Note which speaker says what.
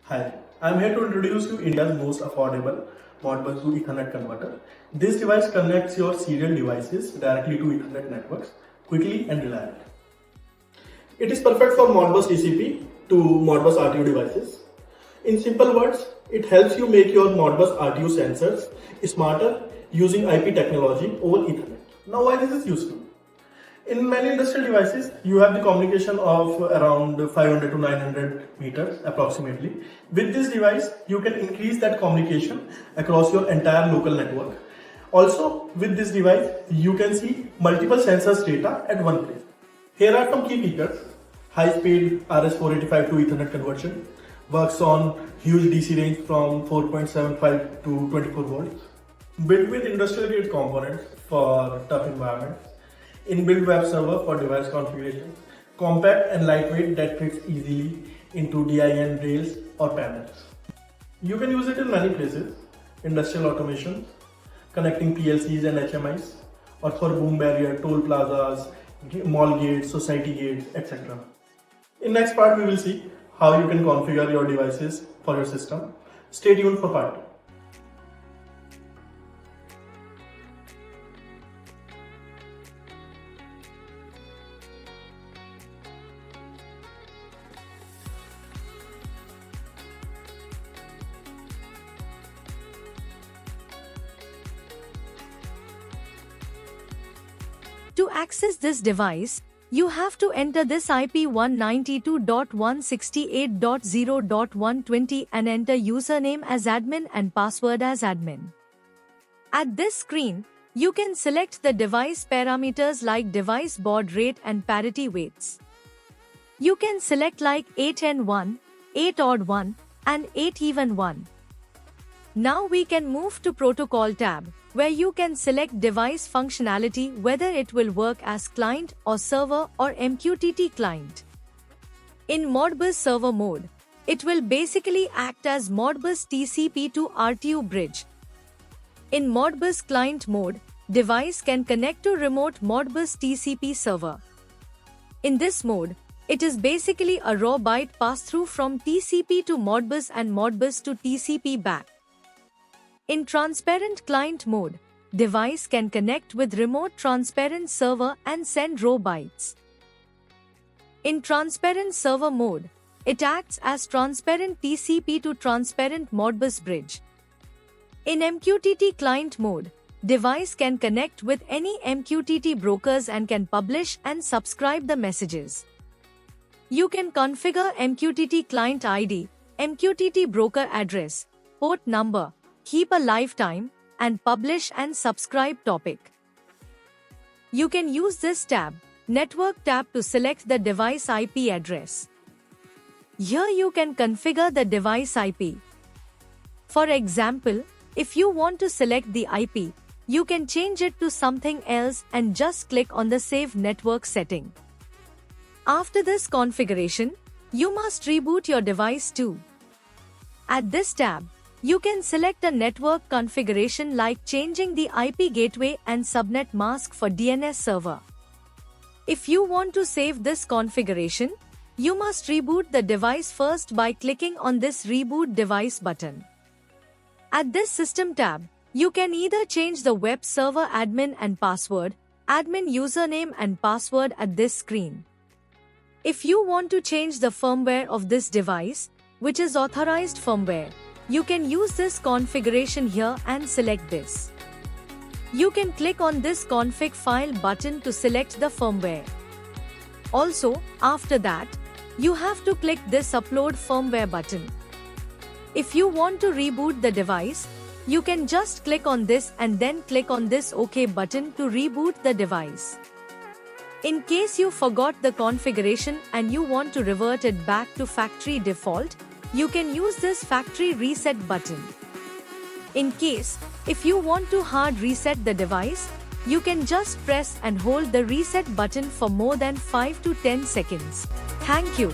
Speaker 1: Hi, I'm here to introduce you India's most affordable Modbus to Ethernet converter. This device connects your serial devices directly to Ethernet networks quickly and reliably. It is perfect for Modbus TCP to Modbus RTU devices. In simple words, it helps you make your Modbus RTU sensors smarter using IP technology over Ethernet. Now, why this is useful? In many industrial devices, you have the communication of around 500 to 900 meters approximately. With this device, you can increase that communication across your entire local network. Also, with this device, you can see multiple sensors data at one place. Here are some key features. High-speed RS485 to Ethernet conversion. Works on huge DC range from 4.75 to 24 volts. Built with industrial-grade components for tough environments. Inbuilt web server for device configuration, compact and lightweight that fits easily into DIN rails or panels. You can use it in many places: industrial automation, connecting PLCs and HMIs, or for boom barrier, toll plazas, mall gates, society gates, etc. In next part, we will see how you can configure your devices for your system. Stay tuned for part 2.
Speaker 2: To access this device, you have to enter this IP 192.168.0.120 and enter username as admin and password as admin. At this screen, you can select the device parameters like device baud rate and parity weights. You can select like 8N1, 8 odd 1, and 8 even 1. Now we can move to Protocol tab, where you can select device functionality whether it will work as client or server or MQTT client. In Modbus server mode, it will basically act as Modbus TCP to RTU bridge. In Modbus client mode, device can connect to remote Modbus TCP server. In this mode, it is basically a raw byte pass-through from TCP to Modbus and Modbus to TCP back. In transparent client mode, device can connect with remote transparent server and send raw bytes. In transparent server mode, it acts as transparent TCP to transparent Modbus bridge. In MQTT client mode, device can connect with any MQTT brokers and can publish and subscribe the messages. You can configure MQTT client ID, MQTT broker address, port number, keep a lifetime, and publish and subscribe topic. You can use this tab, Network tab, to select the device IP address. Here you can configure the device IP. For example, if you want to select the IP, you can change it to something else and just click on the Save Network setting. After this configuration, you must reboot your device too. At this tab, you can select a network configuration like changing the IP gateway and subnet mask for DNS server. If you want to save this configuration, you must reboot the device first by clicking on this Reboot Device button. At this System tab, you can either change the web server admin and password, admin username and password at this screen. If you want to change the firmware of this device, which is authorized firmware, you can use this configuration here and select this. You can click on this config file button to select the firmware. Also, after that, you have to click this upload firmware button. If you want to reboot the device, you can just click on this and then click on this OK button to reboot the device. In case you forgot the configuration and you want to revert it back to factory default, you can use this factory reset button. In case, if you want to hard reset the device, you can just press and hold the reset button for more than 5 to 10 seconds. Thank you.